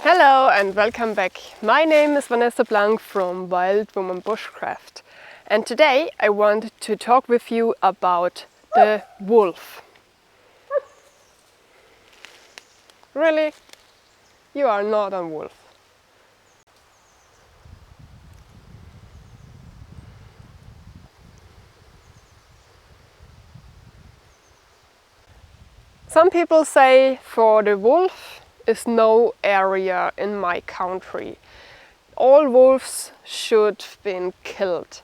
Hello and welcome back. My name is VanessaBlank from Wild Woman Bushcraft, and today I want to talk with you about the wolf. Really? You are not a wolf. Some people say for the wolf is no area in my country. All wolves should have been killed.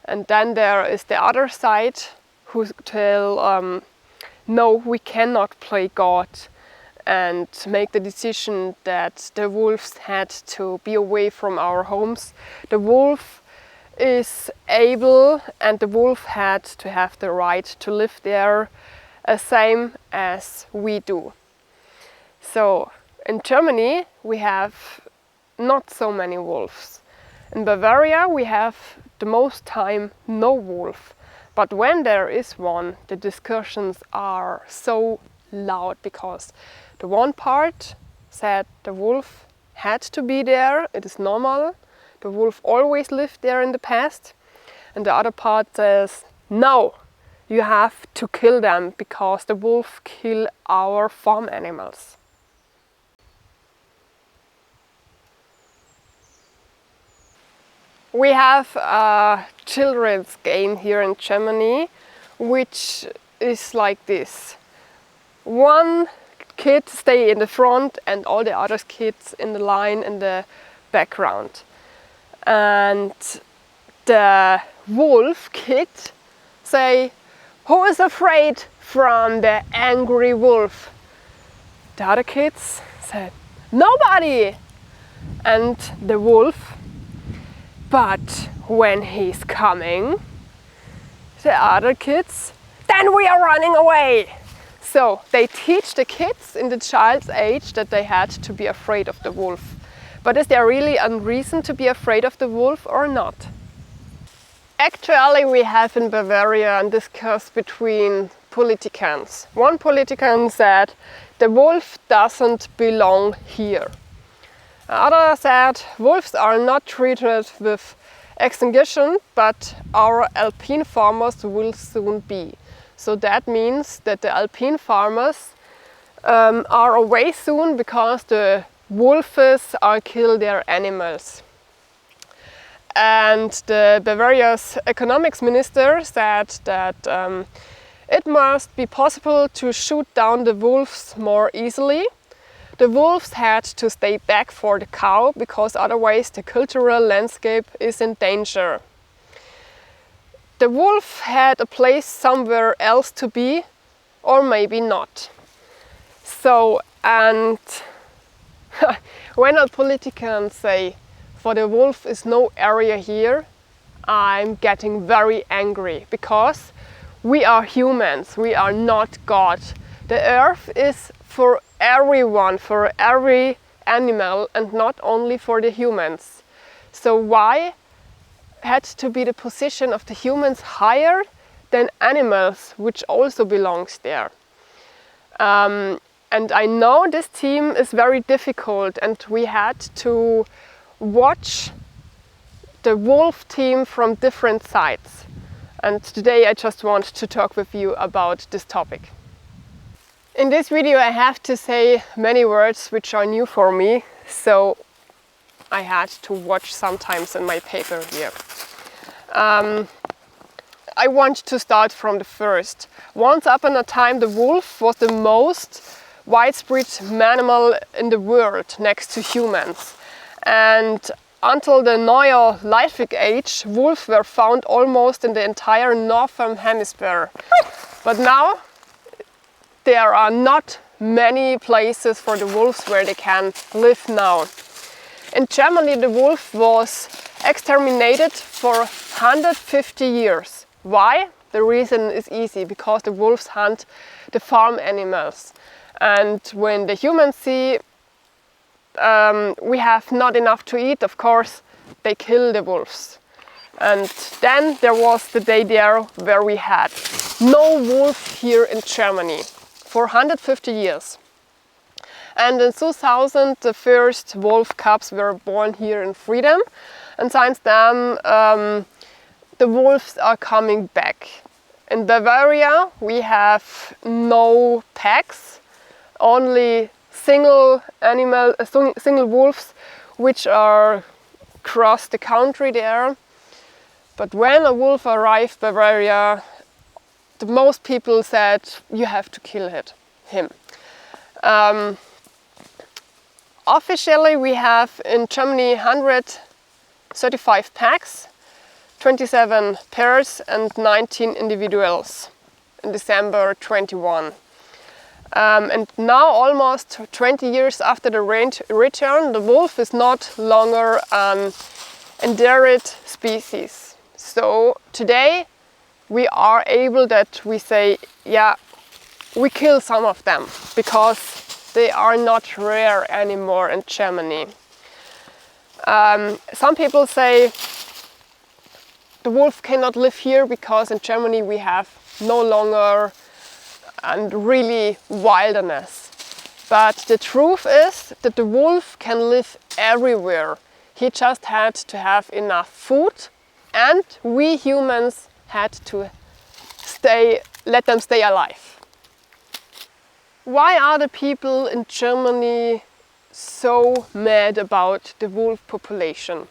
And then there is the other side who tell no, we cannot play God and make the decision that the wolves had to be away from our homes. The wolf is able and the wolf had to have the right to live there, same as we do. So in Germany we have not so many wolves. In Bavaria we have the most time no wolf. But when there is one, the discussions are so loud because the one part said the wolf had to be there, it is normal. The wolf always lived there in the past. And the other part says no, you have to kill them because the wolf kill our farm animals. We have a children's game here in Germany, which is like this. One kid stay in the front and all the other kids in the line in the background. And the wolf kid say, who is afraid from the angry wolf? The other kids said, nobody! And the wolf, but when he's coming, the other kids, then we are running away. So they teach the kids in the child's age that they had to be afraid of the wolf. But is there really a reason to be afraid of the wolf or not? Actually, we have in Bavaria a discussion between politicians. One politician said the wolf doesn't belong here. Other said wolves are not treated with extinction, but our alpine farmers will soon be. So that means that the alpine farmers are away soon because the wolves are kill their animals. And the Bavaria's economics minister said that it must be possible to shoot down the wolves more easily. The wolves had to stay back for the cow because otherwise the cultural landscape is in danger. The wolf had a place somewhere else to be, or maybe not. So, and when a politician say, for the wolf is no area here, I'm getting very angry because we are humans, we are not God. The earth is for everyone, for every animal and not only for the humans. So why had to be the position of the humans higher than animals, which also belongs there? And I know this team is very difficult and we had to watch the wolf team from different sides. And today I just want to talk with you about this topic. In this video I have to say many words which are new for me, so I had to watch sometimes in my paper here. I want to start from the first. Once upon a time the wolf was the most widespread mammal in the world next to humans. And until the Neolithic age, wolves were found almost in the entire northern hemisphere. But now there are not many places for the wolves where they can live now. In Germany the wolf was exterminated for 150 years. Why? The reason is easy, because the wolves hunt the farm animals. And when the humans see we have not enough to eat, of course, they kill the wolves. And then there was the day there where we had no wolf here in Germany for 150 years. And in 2000 the first wolf cubs were born here in Freedom, and since then the wolves are coming back. In Bavaria we have no packs, only single wolves which are across the country there. But when a wolf arrived in Bavaria, the most people said you have to kill him. Officially we have in Germany 135 packs, 27 pairs and 19 individuals in December 21. And now, almost 20 years after the return, the wolf is not longer an endangered species. So today we are able that we say, yeah, we kill some of them because they are not rare anymore in Germany. Some people say the wolf cannot live here because in Germany we have no longer and really wilderness. But the truth is that the wolf can live everywhere. He just had to have enough food, and we humans had to let them stay alive. Why are the people in Germany so mad about the wolf population?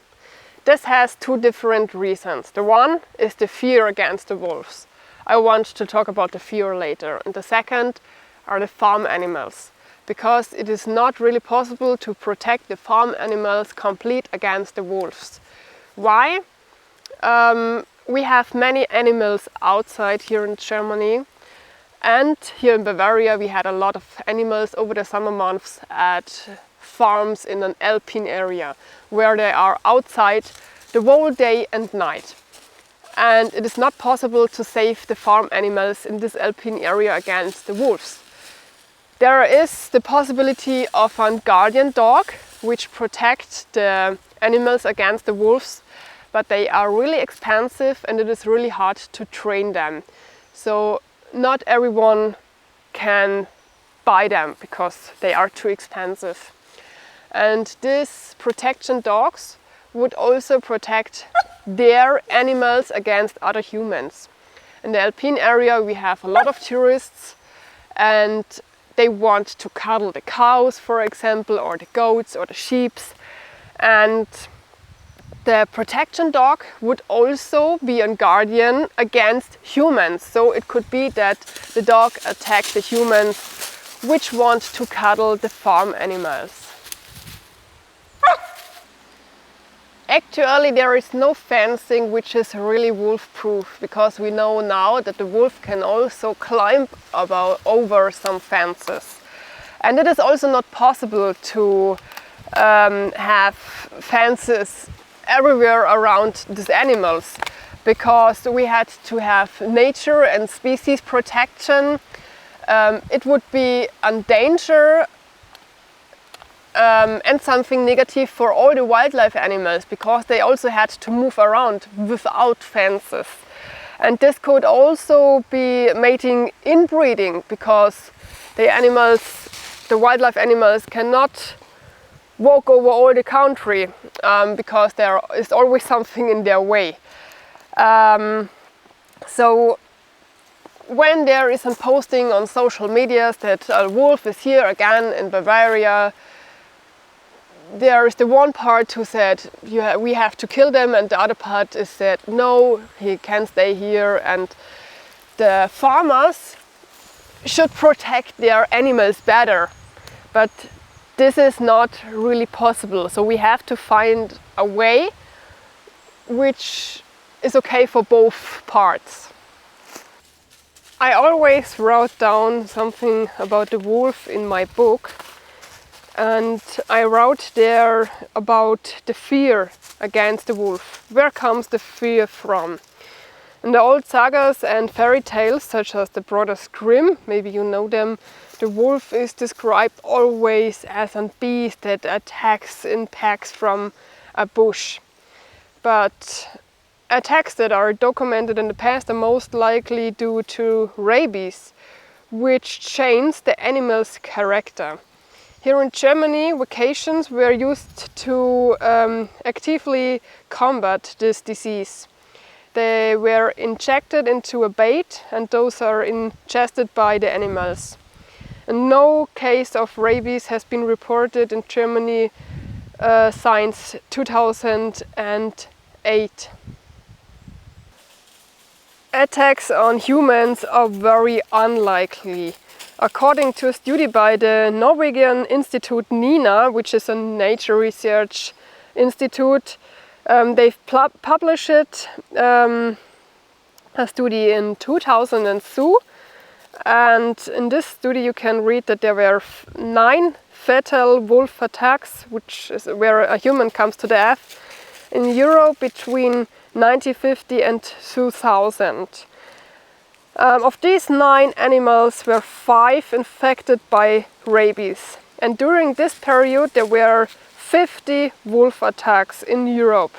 This has two different reasons. The one is the fear against the wolves. I want to talk about the fear later. And the second are the farm animals, because it is not really possible to protect the farm animals complete against the wolves. Why? We have many animals outside here in Germany, and here in Bavaria we had a lot of animals over the summer months at farms in an alpine area where they are outside the whole day and night. And it is not possible to save the farm animals in this alpine area against the wolves. There is the possibility of a guardian dog which protects the animals against the wolves, but they are really expensive and it is really hard to train them. So not everyone can buy them because they are too expensive. And these protection dogs would also protect their animals against other humans. In the alpine area we have a lot of tourists and they want to cuddle the cows, for example, or the goats or the sheep. And the protection dog would also be a guardian against humans. So it could be that the dog attacks the humans which want to cuddle the farm animals. Actually, there is no fencing which is really wolf-proof, because we know now that the wolf can also climb over some fences. And it is also not possible to have fences everywhere around these animals, because we had to have nature and species protection. It would be a danger and something negative for all the wildlife animals, because they also had to move around without fences. And this could also be mating inbreeding, because the wildlife animals cannot walk over all the country because there is always something in their way. So when there is a posting on social media that a wolf is here again in Bavaria, there is the one part who said we have to kill them, and the other part is said no, he can stay here, and the farmers should protect their animals better. But this is not really possible, so we have to find a way which is okay for both parts. I always wrote down something about the wolf in my book, and I wrote there about the fear against the wolf. Where comes the fear from? In the old sagas and fairy tales, such as the Brothers Grimm, maybe you know them, the wolf is described always as a beast that attacks in packs from a bush. But attacks that are documented in the past are most likely due to rabies, which changes the animal's character. Here in Germany, vacations were used to actively combat this disease. They were injected into a bait and those are ingested by the animals. And no case of rabies has been reported in Germany since 2008. Attacks on humans are very unlikely. According to a study by the Norwegian Institute NINA, which is a nature research institute, they've published a study in 2002, and in this study you can read that there were 9 fatal wolf attacks, which is where a human comes to death, in Europe between 1950 and 2000. Of these 9 animals were 5 infected by rabies, and during this period there were 50 wolf attacks in Europe.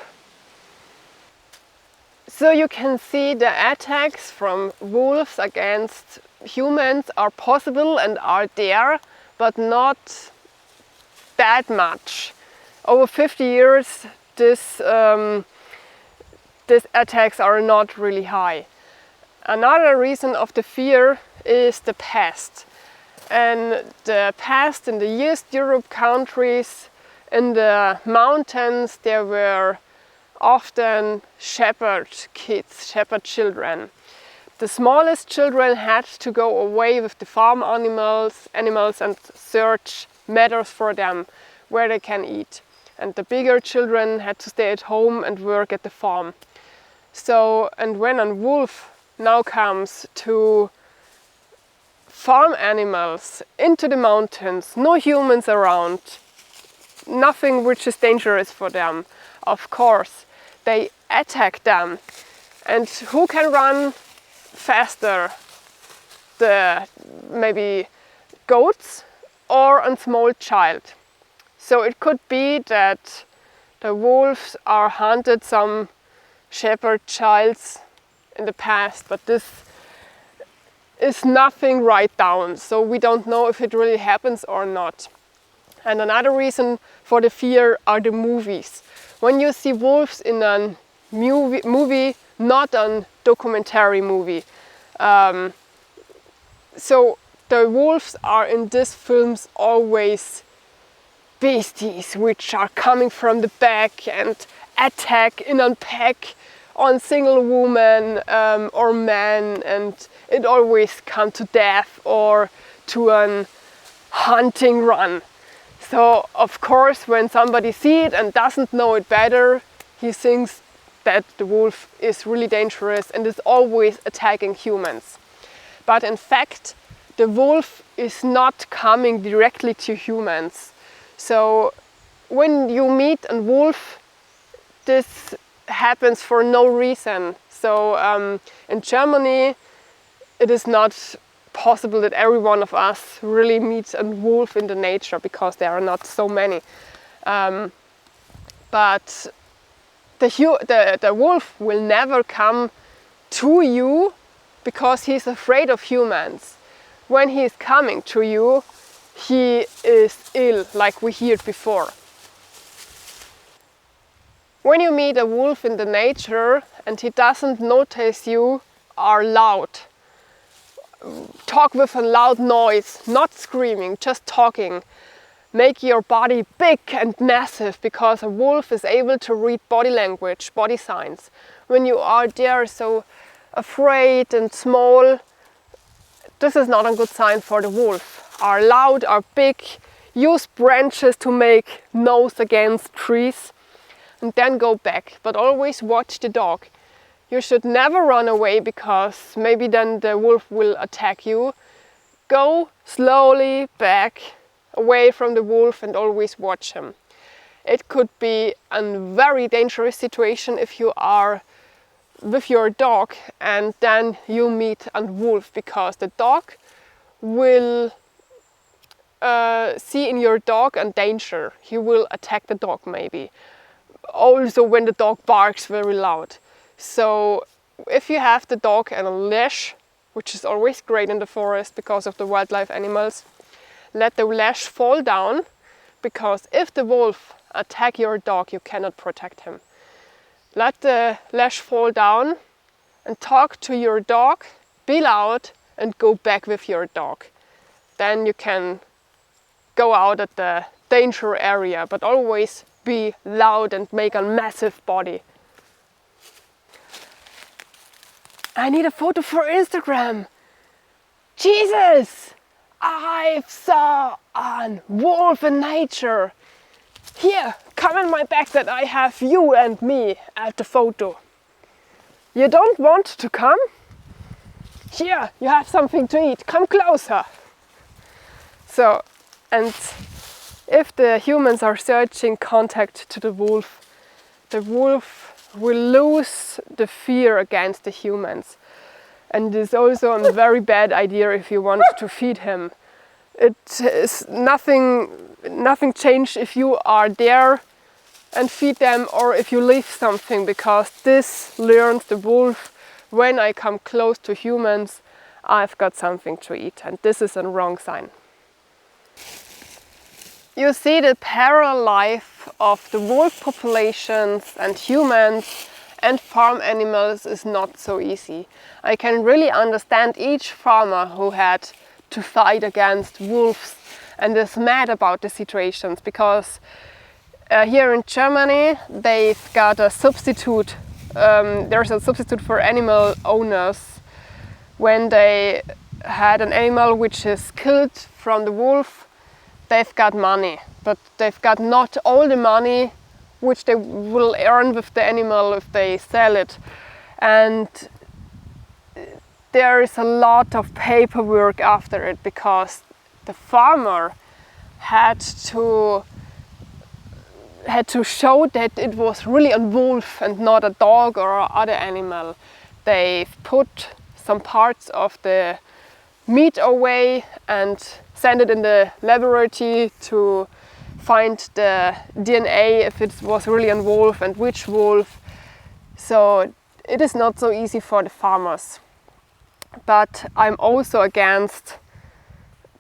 So you can see the attacks from wolves against humans are possible and are there, but not that much. Over 50 years these attacks are not really high. Another reason of the fear is the pest. And the pest in the East Europe countries, in the mountains, there were often shepherd kids, shepherd children. The smallest children had to go away with the farm animals and search meadows for them where they can eat. And the bigger children had to stay at home and work at the farm. So, and when a wolf now comes to farm animals into the mountains, no humans around, nothing which is dangerous for them, of course they attack them. And who can run faster? The maybe goats or a small child. So it could be that the wolves are hunted some shepherd childs in the past, but this is nothing right down, so we don't know if it really happens or not. And another reason for the fear are the movies. When you see wolves in a movie, not a documentary movie, so the wolves are in these films always beasties which are coming from the back and attack in a pack on single woman or man, and it always comes to death or to a hunting run. So of course when somebody sees it and doesn't know it better, he thinks that the wolf is really dangerous and is always attacking humans. But in fact the wolf is not coming directly to humans. So when you meet a wolf, this happens for no reason. So in Germany it is not possible that every one of us really meets a wolf in the nature because there are not so many. But the wolf will never come to you because he's afraid of humans. When he is coming to you, he is ill, like we heard before. When you meet a wolf in the nature and he doesn't notice you, are loud. Talk with a loud noise, not screaming, just talking. Make your body big and massive, because a wolf is able to read body language, body signs. When you are there so afraid and small, this is not a good sign for the wolf. Are loud, are big, use branches to make nose against trees, and then go back. But always watch the dog. You should never run away, because maybe then the wolf will attack you. Go slowly back away from the wolf and always watch him. It could be a very dangerous situation if you are with your dog and then you meet a wolf, because the dog will see in your dog a danger. He will attack the dog maybe. Also when the dog barks very loud. So if you have the dog and a leash, which is always great in the forest because of the wildlife animals, let the lash fall down, because if the wolf attacks your dog, you cannot protect him. Let the lash fall down and talk to your dog, be loud, and go back with your dog. Then you can go out at the danger area, but always be loud and make a massive body. I need a photo for Instagram. Jesus! I saw a wolf in nature. Here, come in my bag that I have you and me at the photo. You don't want to come? Here, you have something to eat. Come closer. So, and if the humans are searching contact to the wolf will lose the fear against the humans. And it is also a very bad idea if you want to feed him. It is nothing changed if you are there and feed them or if you leave something, because this learns the wolf, when I come close to humans, I've got something to eat, and this is a wrong sign. You see, the parallel life of the wolf populations and humans and farm animals is not so easy. I can really understand each farmer who had to fight against wolves and is mad about the situations, because here in Germany they've got a substitute. There's a substitute for animal owners. When they had an animal which is killed from the wolf, they've got money, but they've got not all the money which they will earn with the animal if they sell it. And there is a lot of paperwork after it, because the farmer had to show that it was really a wolf and not a dog or other animal. They've put some parts of the meat away and send it in the laboratory to find the DNA if it was really a wolf and which wolf. So it is not so easy for the farmers. But I'm also against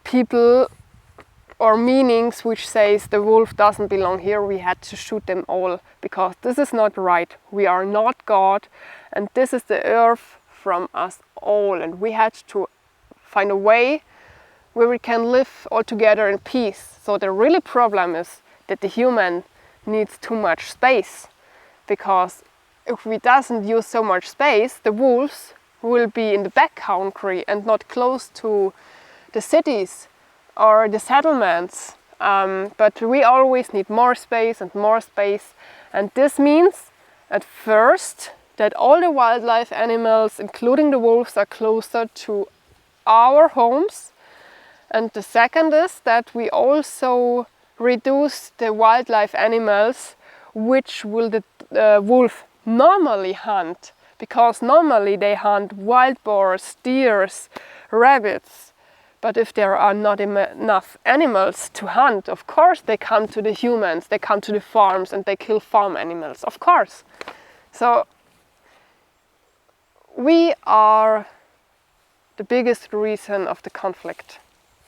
people or meanings which says the wolf doesn't belong here, we had to shoot them all, because this is not right. We are not God, and this is the earth from us all, and we had to find a way where we can live all together in peace. So the really problem is that the human needs too much space, because if we doesn't use so much space, the wolves will be in the backcountry and not close to the cities or the settlements. But we always need more space, and this means at first that all the wildlife animals, including the wolves, are closer to our homes. And the second is that we also reduce the wildlife animals which will the wolf normally hunt, because normally they hunt wild boars, deers, rabbits. But if there are not enough animals to hunt, of course they come to the humans, they come to the farms and they kill farm animals, of course. So we are the biggest reason of the conflict,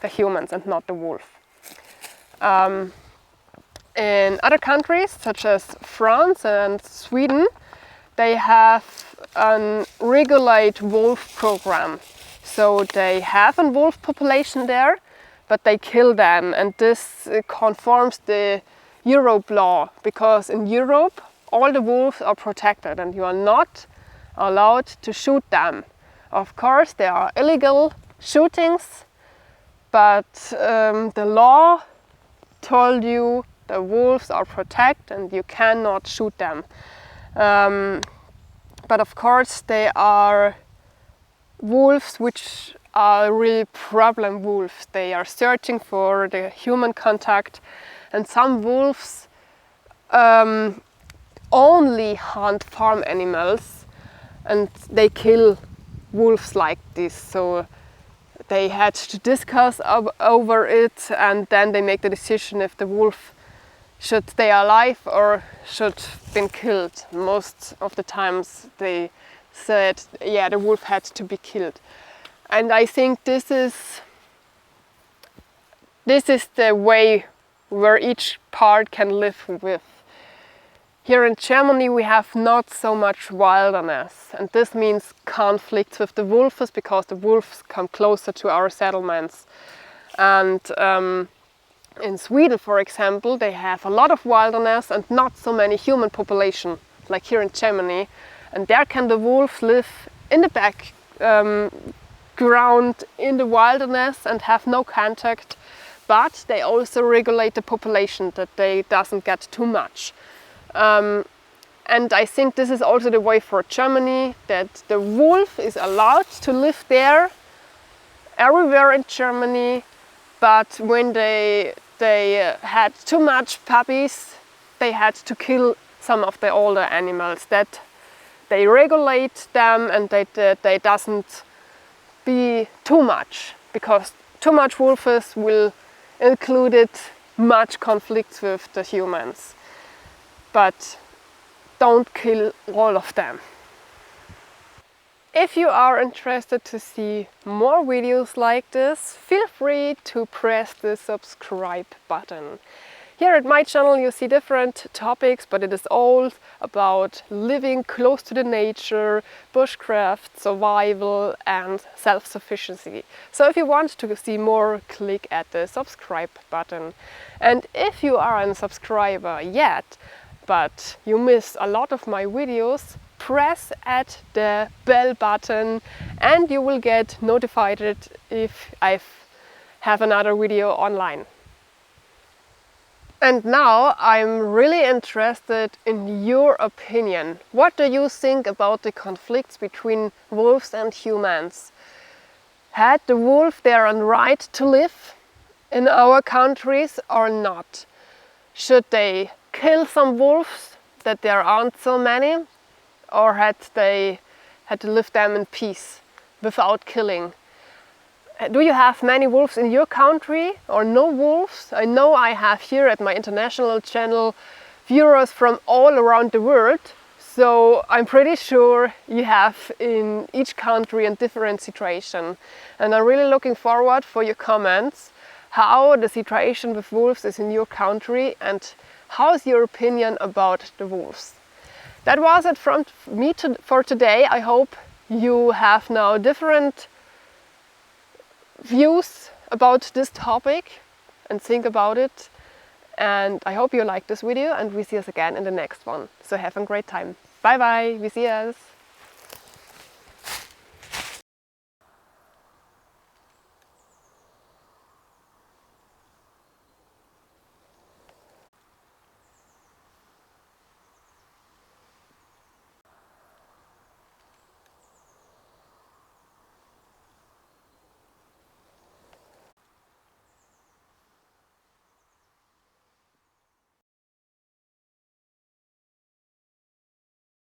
the humans and not the wolf. In other countries such as France and Sweden, they have a regulate wolf program. So they have a wolf population there, but they kill them, and this conforms the Europe law, because in Europe all the wolves are protected and you are not allowed to shoot them. Of course there are illegal shootings, but the law told you the wolves are protected and you cannot shoot them. But of course they are wolves which are really problem wolves. They are searching for the human contact, and some wolves only hunt farm animals and they kill wolves like this. So they had to discuss over it, and then they make the decision if the wolf should stay alive or should been killed. Most of the times they said, yeah, the wolf had to be killed. And I think this is this is the way where each part can live with. Here in Germany we have not so much wilderness, and this means conflicts with the wolves because the wolves come closer to our settlements. And in Sweden, for example, they have a lot of wilderness and not so many human population, like here in Germany. And there can the wolves live in the background in the wilderness and have no contact, but they also regulate the population that they doesn't get too much. And I think this is also the way for Germany, that the wolf is allowed to live there everywhere in Germany, but when they had too much puppies, they had to kill some of the older animals, that they regulate them and they doesn't be too much, because too much wolves will include much conflicts with the humans. But don't kill all of them. If you are interested to see more videos like this, feel free to press the subscribe button. Here at my channel you see different topics, but it is all about living close to the nature, bushcraft, survival and self-sufficiency. So if you want to see more, click at the subscribe button. And if you aren't a subscriber yet, but you miss a lot of my videos, press at the bell button and you will get notified if I have another video online. And now I'm really interested in your opinion. What do you think about the conflicts between wolves and humans? Had the wolf their own right to live in our countries or not? Should they kill some wolves, that there aren't so many, or had they had to live them in peace without killing? Do you have many wolves in your country or no wolves? I know I have here at my international channel viewers from all around the world, so I'm pretty sure you have in each country a different situation. And I'm really looking forward for your comments, how the situation with wolves is in your country and how's your opinion about the wolves. That was it from me for today. I hope you have now different views about this topic and think about it. And I hope you liked this video and we see us again in the next one. So have a great time. Bye bye, we see us.